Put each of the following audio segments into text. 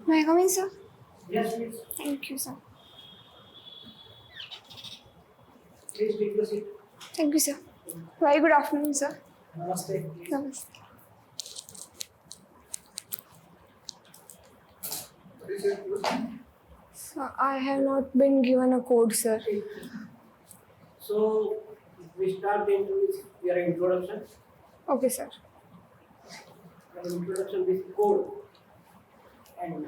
May I come in, sir? Yes, please. Thank you, sir. Please take the seat. Thank you, sir. Very good afternoon, sir. Namaste. Namaste. So I have not been given a code, sir. So, we start into your introduction. Okay, sir. Your introduction with code and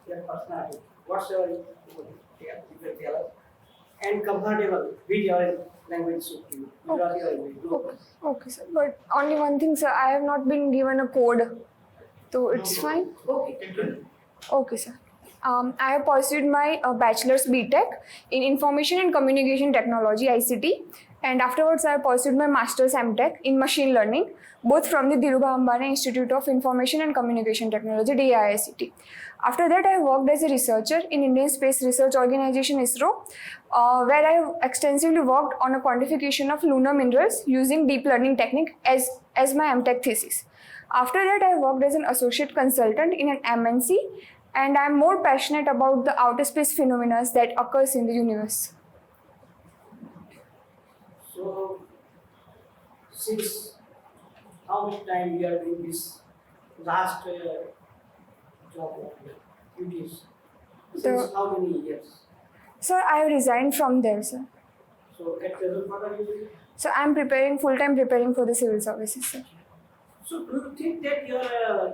your personality. What's your yeah, you can tell us. And comfortable with your language suit you. Gujarati or English. Okay. Okay, sir. But only one thing, sir. I have not been given a code. So it's fine? Okay, continue. Okay, sir. I have pursued my bachelor's BTech in Information and Communication Technology (ICT), and afterwards I have pursued my master's MTech in Machine Learning, both from the Dhirubhai Ambani Institute of Information and Communication Technology (DIICT). After that, I worked as a researcher in Indian Space Research Organization (ISRO), where I have extensively worked on a quantification of lunar minerals using deep learning technique as my MTech thesis. After that, I worked as an associate consultant in an MNC, and I'm more passionate about the outer space phenomena that occurs in the universe. So, since how much time you are doing this last job duties? Since how many years? Sir, I have resigned from there, sir. So, at present, what are you doing? So I'm full-time preparing for the civil services, sir. So, do you think that your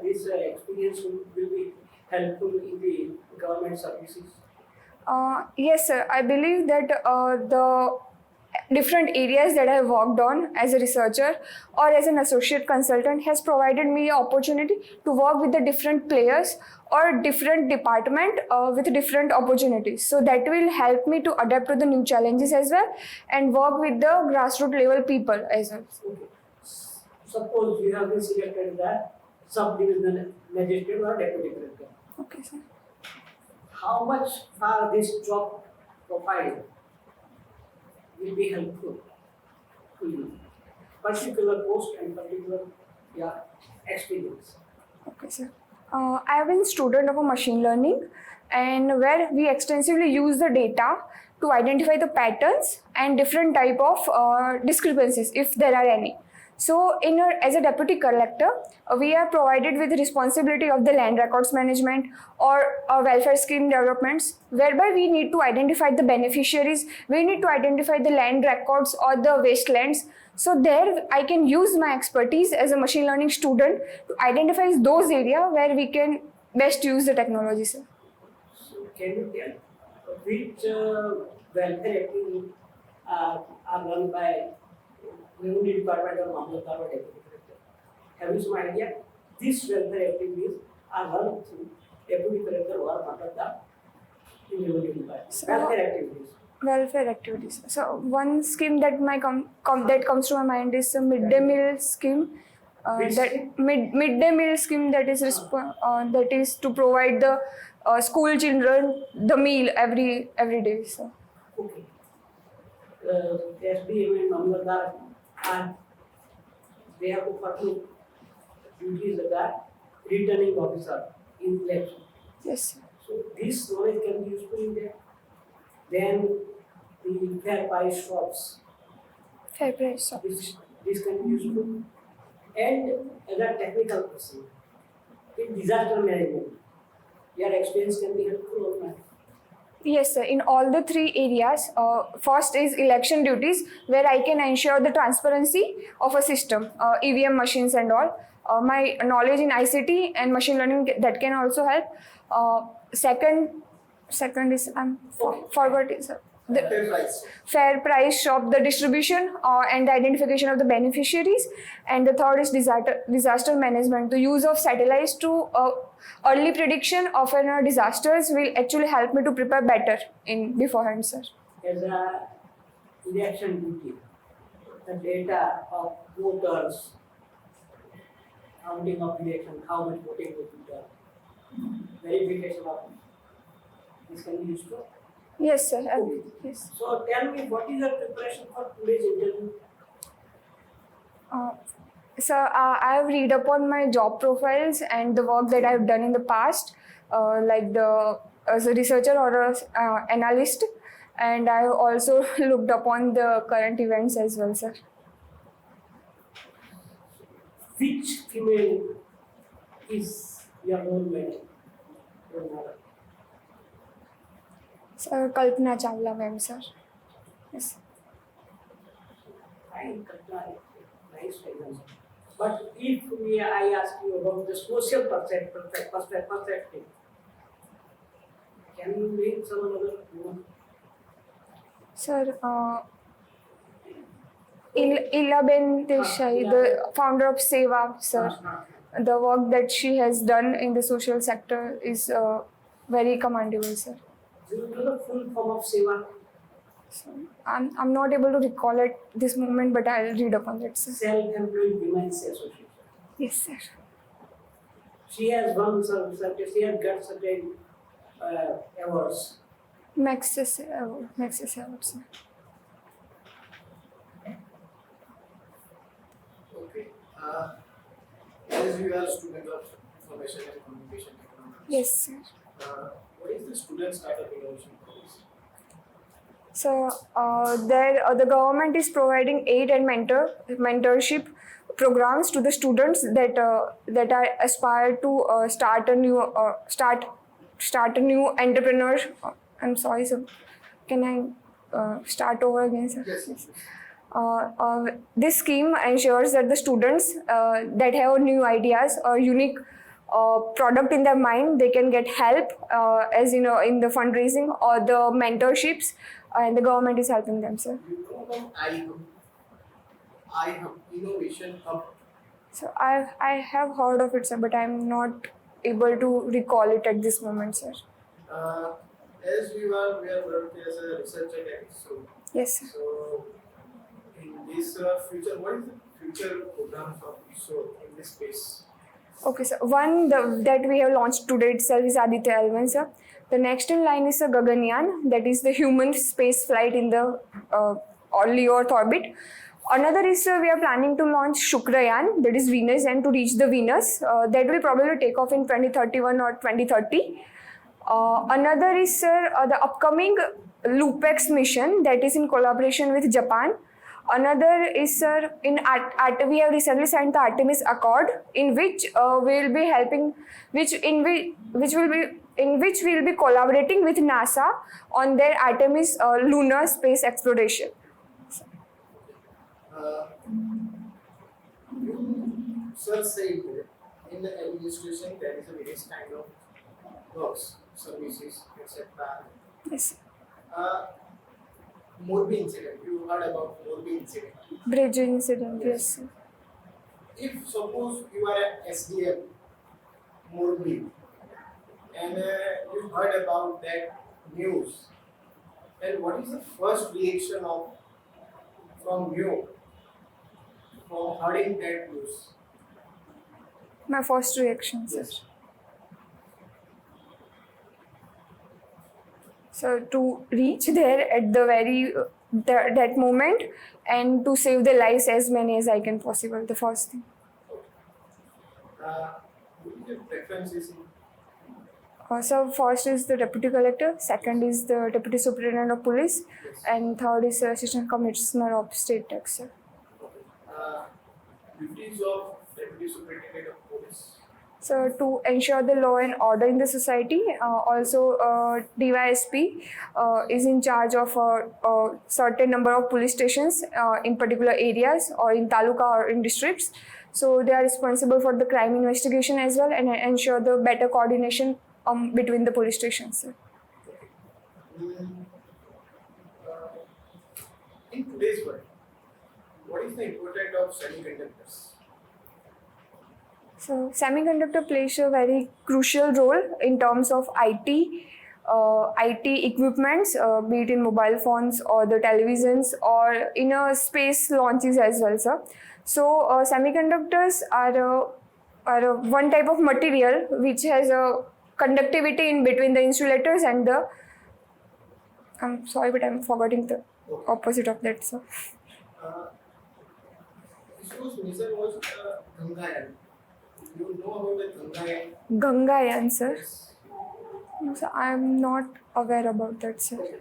this experience will be helpful in the government services? Yes, sir. I believe that the different areas that I have worked on as a researcher or as an associate consultant has provided me an opportunity to work with the different players or different department with different opportunities. So that will help me to adapt to the new challenges as well and work with the grassroots level people as well. Okay. Suppose you have been selected as sub-divisional magistrate or deputy collector. Okay, sir. How much for this job profile will be helpful to you? Particular post and particular experience. Okay, sir. I have been student of a machine learning, and where we extensively use the data to identify the patterns and different type of discrepancies if there are any. So, as a deputy collector, we are provided with the responsibility of the land records management or welfare scheme developments, whereby we need to identify the beneficiaries, we need to identify the land records or the wastelands. So there I can use my expertise as a machine learning student to identify those areas where we can best use the technology, sir. So can you tell which welfare activities are run by Revenue Department or Mausameeben or Deputy Collector? Have you some idea? These welfare activities are run through Deputy Collector or Patel in Revenue Department. So, welfare activities. Welfare activities. So one scheme that that comes to my mind is a midday meal scheme. Midday meal scheme that is to provide the school children the meal every day. So. Okay. SDM and Mausameeben and they have to perform duties as a returning officer in election. Yes, sir. So this knowledge can be useful in there. Then the fair price shops. Fair price shops. This can be useful. And as a technical person, in disaster management, your experience can be helpful or not. Yes, sir. In all the three areas, first is election duties, where I can ensure the transparency of a system, EVM machines and all. My knowledge in ICT and machine learning that can also help. Second is forgot is the fair price shop, the distribution and the identification of the beneficiaries, and the third is disaster management. The use of satellites to early prediction of disasters will actually help me to prepare better in beforehand, sir. As a election duty, the data of voters, counting of election, how much voting was done, verification of this can be useful. Yes, sir. Okay. Yes. So tell me, what is your preparation for today's interview? So I have read upon my job profiles and the work that I have done in the past, like the as a researcher or a analyst, and I have also looked upon the current events as well, sir. Which female is your role model? Role model? So Kalpana Chawla, ma'am, sir. Yes. Fine, Kalpana, nice example. But if I ask you about the social perspective, can you name some other woman? Sir, Ilaben Desai, the founder of Seva, sir. The work that she has done in the social sector is very commendable, sir. Do you know the full form of Seva? So I'm not able to recall at this moment, but I'll read upon that, sir. Self-Employed Women's Association. Yes, sir. She has won she has got certain awards. Maxis Award, sir. Okay. As you are a student of information and communication technology, Yes, sir. what is the student startup innovation policy? So the government is providing aid and mentorship programs to the students that are aspire to start a new entrepreneur. I'm sorry, sir. Can I start over again, sir? Yes. This scheme ensures that the students that have new ideas or unique product in their mind, they can get help as you know in the fundraising or the mentorships, and the government is helping them, sir. You know about iHub, Innovation Hub. So I have heard of it, sir, but I'm not able to recall it at this moment, sir. As we are working as a researcher, so Yes, sir. so in this future, what is the future programs of ISRO in this space? Okay, sir. That we have launched today itself is Aditya L1, sir. The next in line is a Gaganyaan, that is the human space flight in the LEO Earth orbit. Another is we are planning to launch Shukrayaan, that is Venus, and to reach the Venus. That will probably take off in 2031 or 2030. Another is the upcoming Lupex mission, that is in collaboration with Japan. Another is we have recently signed the Artemis Accord, in which we will be helping, in which we will be collaborating with NASA on their Artemis lunar space exploration. You sir said in the administration there is a various kind of works, services, etc. Yes. Morbi incident. You heard about Morbi incident. Bridge incident, yes, sir. If suppose you are a SDM, Morbi, and you heard about that news, then what is the first reaction from you from hearing that news? My first reaction, sir. Yes. So to reach there at the very that moment and to save their lives as many as I can possible. The first thing. What is your preferences in? So first is the deputy collector, second is the deputy superintendent of police, Yes. and third is the assistant commissioner of state tax, sir. Duties of deputy superintendent of police. So to ensure the law and order in the society, also DYSP is in charge of a certain number of police stations in particular areas or in taluka or in districts. So they are responsible for the crime investigation as well and ensure the better coordination between the police stations, sir. In today's world, what is the importance of semiconductors? So semiconductor plays a very crucial role in terms of IT equipments, be it in mobile phones or the televisions or in space launches as well, sir. So semiconductors are one type of material which has a conductivity in between the insulators and the. I'm sorry, but I'm forgetting the opposite of that, sir. ISRO's mission was Gangayaan. You know about the Gangayaan? Gangayaan, sir. Yes. No, sir, I am not aware about that, sir. Okay.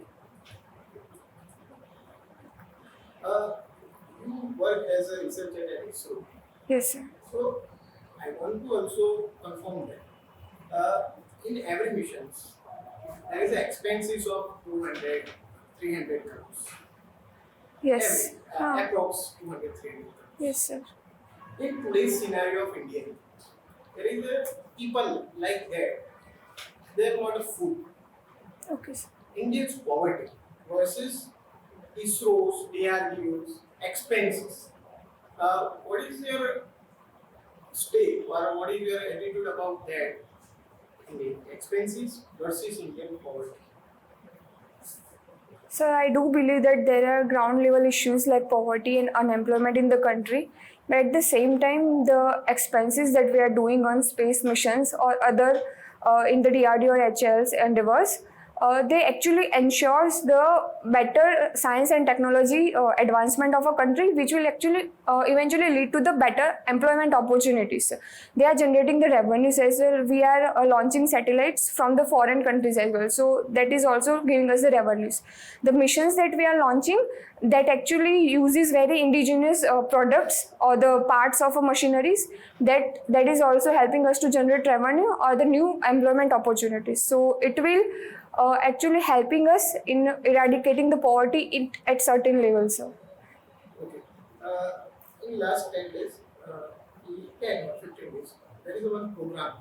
You work as a researcher at ISRO. Yes, sir. So I want to also confirm that in every missions there is expenses of 200, 300 crores. Yes. Every, approx 200, 300 crores. Yes, sir. In today's scenario of India, there is a people like that. They have not a food. Okay, sir. Indians' poverty versus ISRO's, DRDO's expenses. What is your stake or what is your attitude about that? Indian expenses versus Indian poverty. Sir, I do believe that there are ground level issues like poverty and unemployment in the country. But at the same time, the expenses that we are doing on space missions or other in the DRDO or HL's endeavors, they actually ensures the better science and technology advancement of a country, which will actually eventually lead to the better employment opportunities. They are generating the revenues as well. We are launching satellites from the foreign countries as well, so that is also giving us the revenues. The missions that we are launching, that actually uses very indigenous products or the parts of a machineries, that is also helping us to generate revenue or the new employment opportunities. So it will actually helping us in eradicating the poverty at certain levels, sir. Okay. In last 10 days, 10 or 15 days, there is one program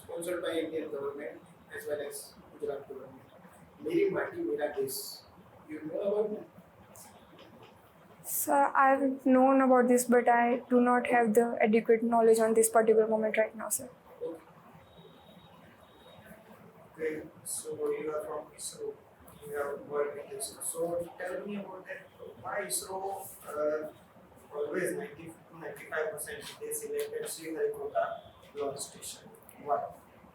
sponsored by Indian government as well as Gujarat government. Meri Mati Mera Desh. You know about that? Sir, I've known about this, but I do not have the adequate knowledge on this particular moment right now, sir. Okay, so you are from ISRO, you have worked with ISRO. So tell me about that. Why ISRO always 90 to 95% they selected Sriharikota launch station? Why?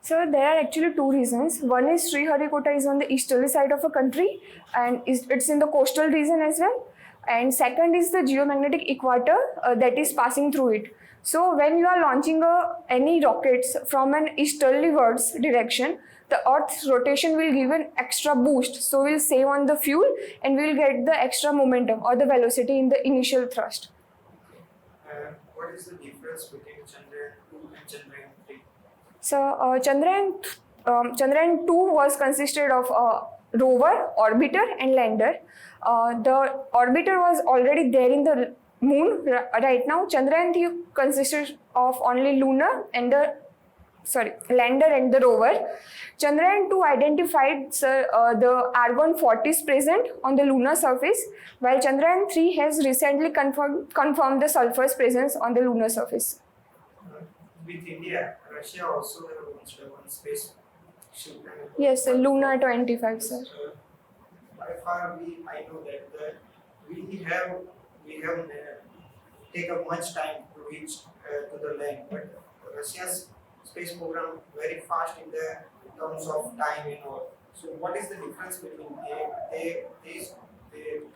So there are actually two reasons. One is Sriharikota is on the easterly side of a country and it's in the coastal region as well. And second is the geomagnetic equator that is passing through it. So when you are launching any rockets from an easterlywards direction, the Earth's rotation will give an extra boost. So we'll save on the fuel and we'll get the extra momentum or the velocity in the initial thrust. What is the difference between Chandrayaan 2 and Chandrayaan 3? So Chandrayaan 2 was consisted of a rover, orbiter and lander. The orbiter was already there in the moon right now. Chandrayaan 3 consisted of only lander and the rover. Chandrayaan 2 identified the argon-40s present on the lunar surface, while Chandrayaan 3 has recently confirmed the sulfur's presence on the lunar surface. With India, Russia also have launched one space ship. Yes, Luna 25, sir. By far, I know that we have taken much time to reach to the land, but Russia's space program very fast in the terms of time and all. So what is the difference between they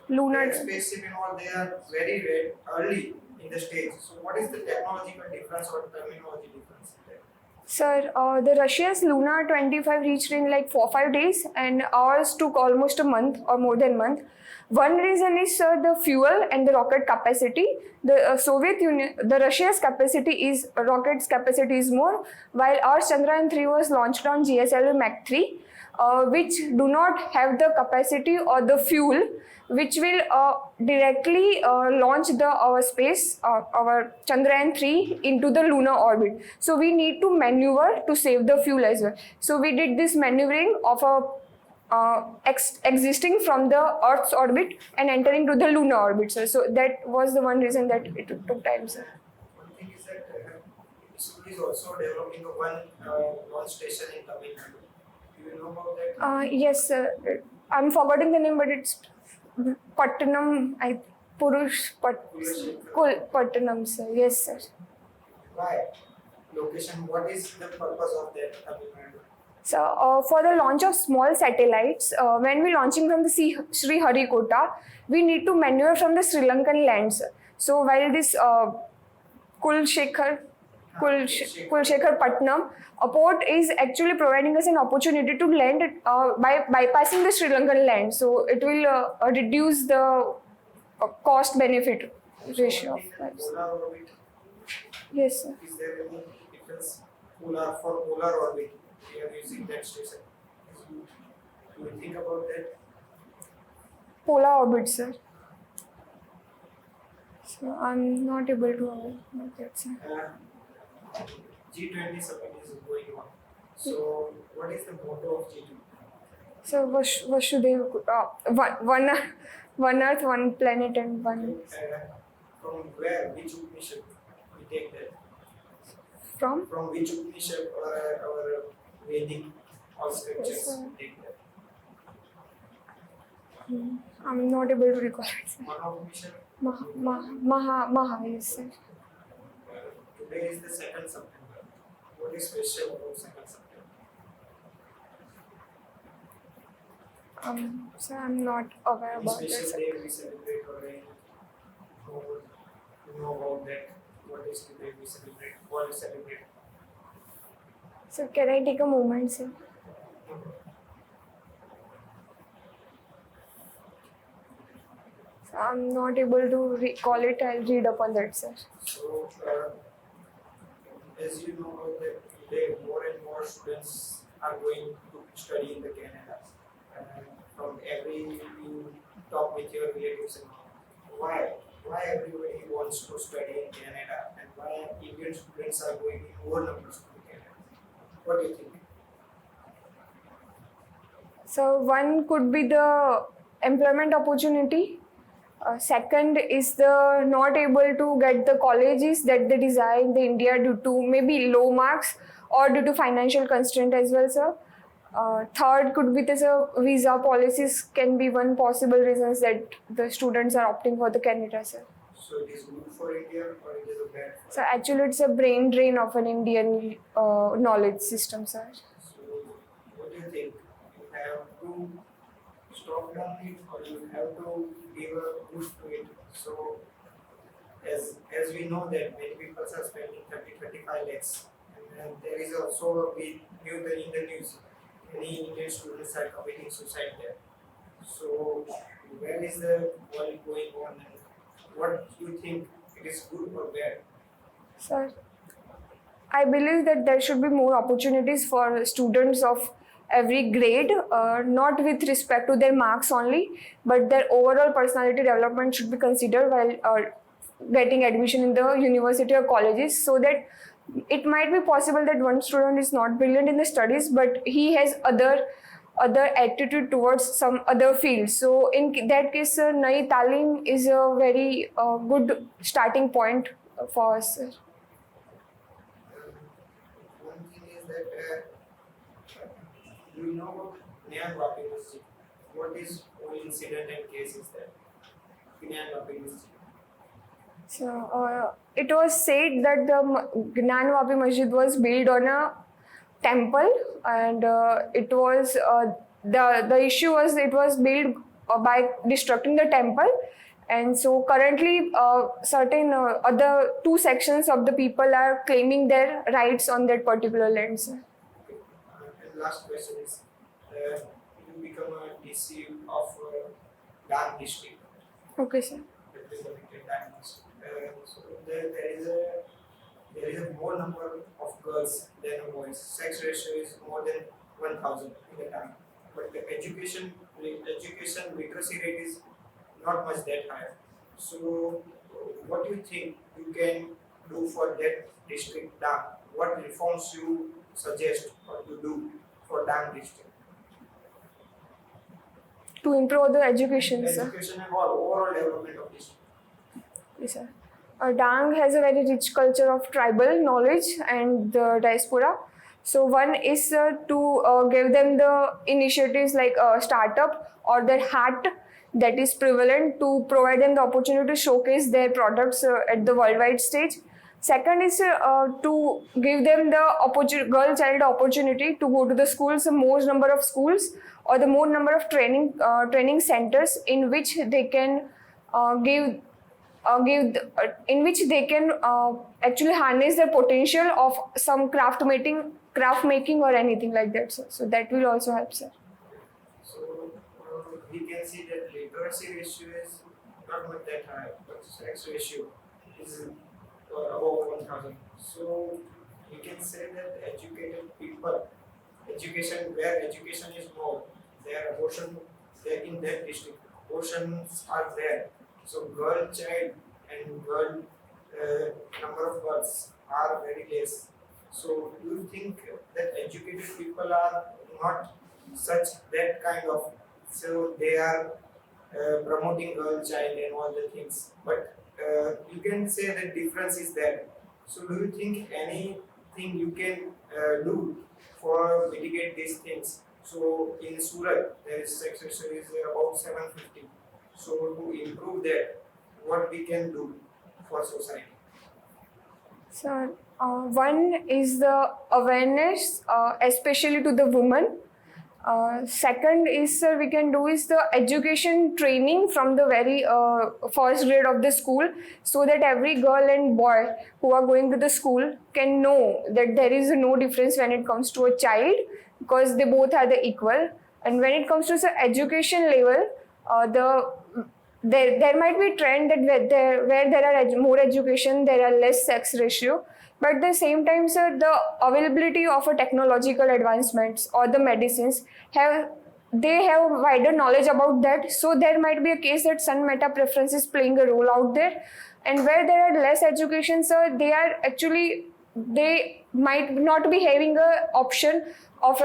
Lunar spaceship and all? They are very early in the stage. So what is the technological difference or terminology difference there? Sir, the Russia's Luna 25 reached in like 4-5 days and ours took almost a month or more than a month. One reason is the fuel and the rocket capacity. The Soviet Union, the Russia's rocket's capacity is more, while our Chandrayaan 3 was launched on GSLV Mach 3, which do not have the capacity or the fuel, which will directly launch our Chandrayaan 3 into the lunar orbit. So we need to maneuver to save the fuel as well. So we did this maneuvering of existing from the Earth's orbit and entering to the lunar orbit, sir. So that was the one reason that it took time, sir. One thing is that ISRO is also developing one launch station in Tamil Nadu. Do you know about that? Yes, sir. I'm forgetting the name, but it's Pattanam, Pattanam, sir. Yes, sir. Why? Location, what is the purpose of that Tamil Nadu? So, for the launch of small satellites, when we're launching from the Sriharikota, we need to maneuver from the Sri Lankan lands. So while this Kulshekhar Patnam, a port is actually providing us an opportunity to land by bypassing the Sri Lankan land. So it will reduce the cost benefit ratio of price. Polar orbit, Yes, sir. is there any difference? For polar orbit, we are using that station. Do you think about that? Polar orbit, sir. So I'm not able to make that, sir. G20 summit is going on. So, what is the motto of G20? So what should they one Earth, one planet, and one From where, which Upanishad we take that? from? From which Upanishad or our Vedic or scriptures Yes, sir. we take that? I'm not able to recall it, sir. One Upanishad. Maha, yes, sir. Today is the 2nd September. What is special about 2nd September? Sir, I'm not aware Any about that, special sir. day we celebrate or any you know about that? What is the day we celebrate? What we celebrate? So can I take a moment, sir? So I'm not able to recall it. I'll read up on that, sir. So, as you know, that today more and more students are going to study in the Canada. From every you talk with your relatives and all. Why everybody wants to study in Canada and why Indian students are going in more numbers to Canada? What do you think? So one could be the employment opportunity. Second is the not able to get the colleges that they desire in the India due to maybe low marks or due to financial constraint as well, sir. Third could be this visa policies can be one possible reasons that the students are opting for the Canada, sir. So it is good for India or it is a bad for So actually it's a brain drain of an Indian knowledge system, sir. So what do you think? You have to stop down it or you have to give a push to it. So as we know that many people are spending 30-35 lakhs and there is also we knew that in the news many Indian students are committing suicide there. So where is the world going on and what do you think it is good or bad? Sir, I believe that there should be more opportunities for students of every grade, not with respect to their marks only, but their overall personality development should be considered while getting admission in the university or colleges, so that it might be possible that one student is not brilliant in the studies, but he has other attitude towards some other field. So in that case, Nai Talim is a very good starting point for us, sir. One thing is that you know about Nyan Vapi Masjid. What is whole incident and case is that? Nyan Vapi Masjid. So it was said that the Gnanvapi Masjid was built on a temple, and it was the issue was it was built by destructing the temple, and so currently certain other two sections of the people are claiming their rights on that particular land, sir. And last question is, you become a DC of Dang district. Okay, sir. Represented Dang district. So there is a more number of girls than boys. Sex ratio is more than 1,000 in the town. But the education literacy rate is not much that high. So what do you think you can do for that district Dang? What reforms you suggest or you do for Dang district? To improve the education, sir. Education and overall development of district. Yes, sir. Dang has a very rich culture of tribal knowledge and the diaspora. So one is to give them the initiatives like a startup or their hat that is prevalent, to provide them the opportunity to showcase their products at the worldwide stage. Second is to give them the girl child opportunity to go to the schools, the more number of schools or the more number of training centers in which they can give in which they can actually harness their potential of some craft making or anything like that, sir. So that will also help, sir. So we can see that literacy ratio is not much that high, but sex ratio is above 1000. So we can say that educated people, where education is more, their abortion in that district, abortions are there. So girl child and girl number of births are very less. So do you think that educated people are not such that kind of, so they are promoting girl child and all the things, but you can say that difference is there. So do you think anything you can do for mitigate these things? So in Surat there is sex ratio is about 750. So to improve that, what we can do for society? Sir, one is the awareness, especially to the women. Second is, sir, we can do is the education training from the very first grade of the school, so that every girl and boy who are going to the school can know that there is no difference when it comes to a child, because they both are the equal. And when it comes to the education level, there might be a trend that where there are more education, there are less sex ratio. But at the same time, sir, the availability of a technological advancements or the medicines have wider knowledge about that. So there might be a case that sun meta preference is playing a role out there. And where there are less education, sir, they might not be having a option of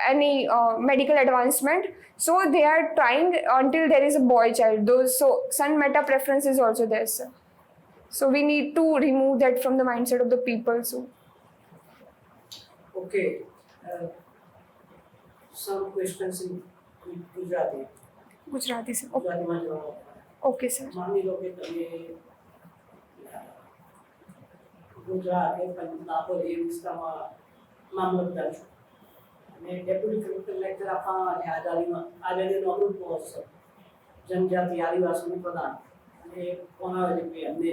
any medical advancement. So they are trying until there is a boy child. So sun meta preference is also there, sir. So we need to remove that from the mindset of the people. So Okay. Some questions in Gujarati. Gujarati, sir. ગુજરાતીમાં જવાબ આપવાના. Okay, sir. માની લો કે તમે ગુજરાત કે દાહોદ એ વિસ્તારમાં મામલતદાર છો અને ડેપ્યુટી કલેક્ટર લેક્ચર આપવામાં આવે આઝાદીનો અમૃત મહોત્સવ જનજાતિ આદિવાસીનું પ્રદાન અને કોણ આવે છે કે અમને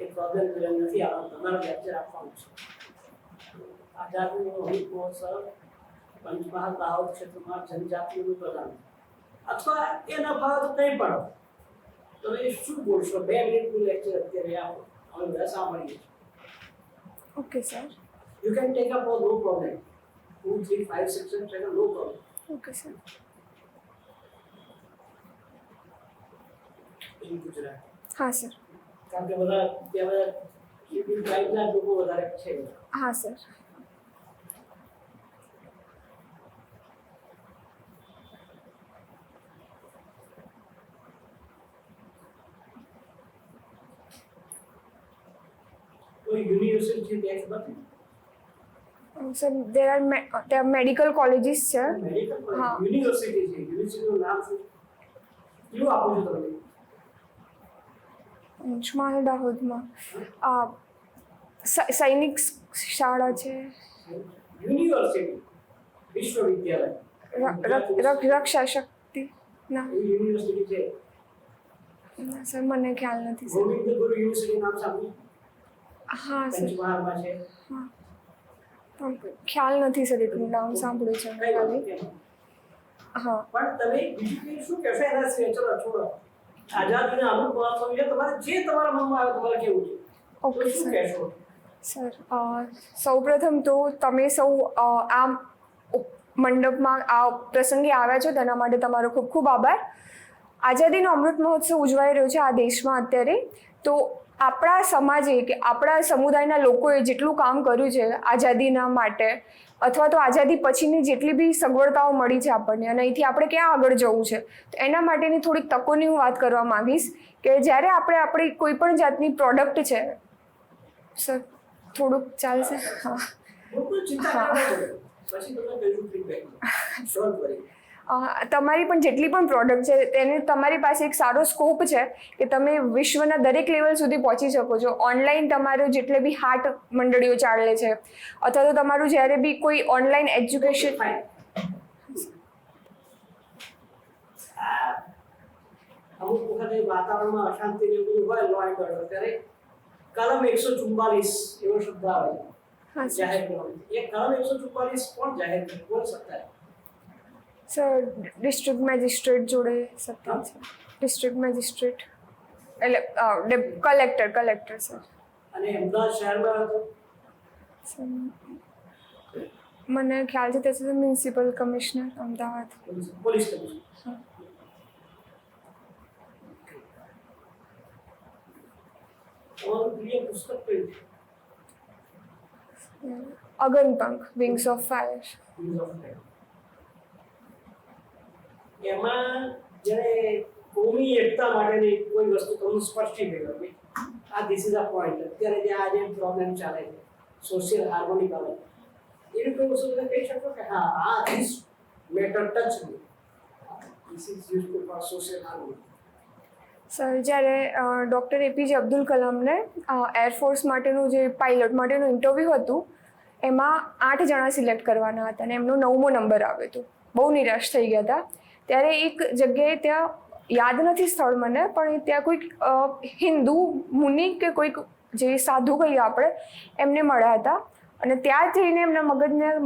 એક પ્રોબ્લેમ નથી આવવાનો, તમારે લેક્ચર આપવાનું છે. આઝાદીનો અમૃત મહોત્સવ પંચમહાલ દાહોદ ક્ષેત્રમાં જનજાતિનું પ્રદાન અથવા એના ભાવ તો કંઈ પણ તમે શું બોલશો? 2 મિનિટનું લેક્ચર અત્યારે આપો, અમે બધા સાંભળીએ. Okay, sir. You can take up no problem. 2, 3, 5, 6, 7, no problem. Okay, sir. In Gujarat. हाँ, sir. કારણ કે બધા ત્યાં બધા શિપિંગ ટ્રાઇબના લોકો વધારે છે. हाँ, sir. કોઈ યુનિવર્સિટી ટેક્સ બતાવી Sir, there are medical colleges, sir. Medical હા. યુનિવર્સિટી છે, યુનિવર્સિટીનું નામ શું? કયું આપો છો તમે? પંચમહાલ દાહોદમાં સૈનિક શાળા છે, યુનિવર્સિટી વિશ્વવિદ્યાલય રક્ષા શક્તિ ના એવી યુનિવર્સિટી છે. સર મને ખ્યાલ નથી, સર. ગોવિંદ ગુરુ યુનિવર્સિટી નામ સાંભળ્યું? હા, સર. પંચમહાલમાં છે. હા, પણ ખ્યાલ નથી, સર. એટલું નામ સાંભળ્યું છે મેં ખાલી. હા. પણ તમે બીજું કંઈ શું કહેશો એના સિવાય? ચલો છોડો, આઝાદીના અમૃત મહોત્સવ વિશે તમારે જે તમારા મનમાં આવે તમારે કેવું છે? ઓકે, શું સર. કહેશો? સર, સૌપ્રથમ તો તમે સૌ આ મંડપમાં આ પ્રસંગે આવ્યા છો તેના માટે તમારો ખૂબ ખૂબ આભાર. આઝાદીનો અમૃત મહોત્સવ ઉજવાઈ રહ્યો છે આ દેશમાં અત્યારે. તો આપણા સમાજે કે આપણા સમુદાયના લોકોએ જેટલું કામ કર્યું છે આઝાદીના માટે, અથવા તો આઝાદી પછીની જેટલી બી સગવડતાઓ મળી છે આપણને, અને અહીંથી આપણે ક્યાં આગળ જવું છે, તો એના માટેની થોડીક તકોની હું વાત કરવા માંગીશ. કે જ્યારે આપણે આપણી કોઈ પણ જાતની પ્રોડક્ટ છે, સર થોડુંક ચાલશે? હા. બિલકુલ ચિંતા ના કરો, પછી તમને કહીશું ફીડબેક. Don't worry. તમારી પણ જેટલી પણ પ્રોડક્ટ છે તેને તમારી પાસે એક સારો સ્કોપ છે કે તમે વિશ્વના દરેક લેવલ સુધી પહોંચી શકો છો. ઓનલાઈન તમારું જેટલે બી હાટ મંડળીઓ ચાલે છે, અથવા તો તમારું જ્યારે બી કોઈ ઓનલાઈન એજ્યુકેશન, અમુક વખતે વાતાવરણમાં અશાંતિ ને એવું બધું હોય લો એન્ડ ઓર્ડર ત્યારે કલમ 144 એવો શબ્દ આવે છે હા સર. જાહેર કરવાનું. એ કલમ 144 કોણ જાહેર કરે? કોણ સત્તા છે? સર ડિસ્ટ્રિક્ટ મેજિસ્ટ્રેટ જોડે સત્તા છે. ડિસ્ટ્રિક્ટ મેજિસ્ટ્રેટ એટલે કલેક્ટર સર. અને અમદાવાદ શહેરમાં તો સર મને ખ્યાલ છે તે સુધી municipal commissioner Ahmedabad. Police commissioner. હા. તમારું પ્રિય પુસ્તક કયું છે? Aganpankh wings of fire. એમાં જ્યારે કોમી એકતા માટેની કોઈ વસ્તુ તમને સ્પષ્ટી થઈ ગઈ આ ધીસ ઇઝ અ પોઈન્ટ અત્યારે જે આ જે પ્રોબ્લેમ ચાલે છે સોશિયલ હાર્મોની બાબત એવી કોઈ વસ્તુ તમે કહી શકો કે હા આ this matter touch me this is useful for social હાર્મોની. Sir જ્યારે ડૉક્ટર એપીજે અબ્દુલ કલામને એરફોર્સ માટેનું જે પાયલટ માટેનું ઇન્ટરવ્યૂ હતું એમાં 8 જણા સિલેક્ટ કરવાના હતા અને એમનો 9મો નંબર આવ્યો હતો. બહુ નિરાશ થઈ ગયા હતા. ત્યારે એક જગ્યાએ ત્યાં યાદ નથી સ્થળ મને પણ ત્યાં કોઈક હિન્દુ મુનિ કે કોઈક જે સાધુ કહીએ આપણે એમને મળ્યા હતા અને ત્યાં જઈને એમના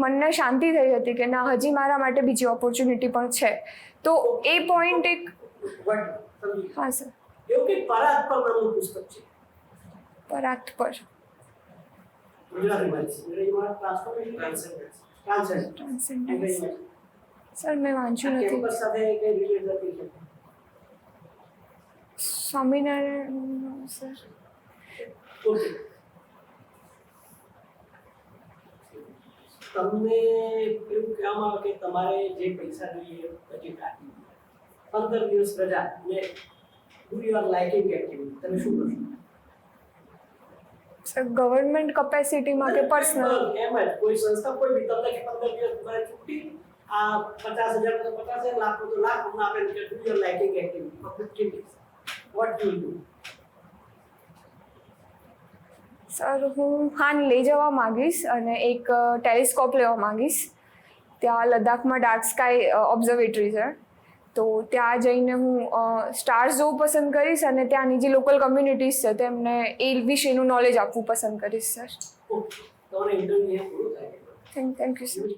મનને શાંતિ થઈ હતી કે ના હજી મારા માટે બીજી ઓપોર્ચ્યુનિટી પણ છે. તો એ પોઈન્ટ એક હા સર. એવું કે પરાગ પર નામનું પુસ્તક છે પરાગ પર ગુજરાતીમાં ટ્રાન્સેન્ડન્સ સર મેં વાંચ્યું નથી. કેમ્પસ સાથે કઈ રિલેટ નથી છે સ્વામિનારાયણ સર. ઓકે તમને એવું કહેવામાં આવે કે તમારે જે પૈસા જોઈએ બજેટ આપી 15 દિવસ રજા ને ડુ યોર લાઇકિંગ એક્ટિવિટી તમે શું કરશો? સર ગવર્મેન્ટ કેપેસિટીમાં કે પર્સનલ એમ જ કોઈ સંસ્થા કોઈ બી તમને કે 15 દિવસ તમારે છુટ્ટી આ 50,000 તો 50,000 લાખ તો લાખ તમને આપે કે do your liking activity for 15 days what you do? Sir હું હાન લઈ જવા માંગીશ અને એક ટેલિસ્કોપ લેવા માંગીશ. ત્યાં લદ્દાખમાં ડાર્ક સ્કાય ઓબ્ઝર્વેટરી છે તો ત્યાં જઈને હું સ્ટાર્સ જોવું પસંદ કરીશ અને ત્યાંની જે લોકલ કમ્યુનિટીઝ છે તેમને એ વિશેનું નોલેજ આપવું પસંદ કરીશ સર. ઓકે તમારે ઇન્ટરવ્યુ પૂરું થાય થેન્ક યુ સર.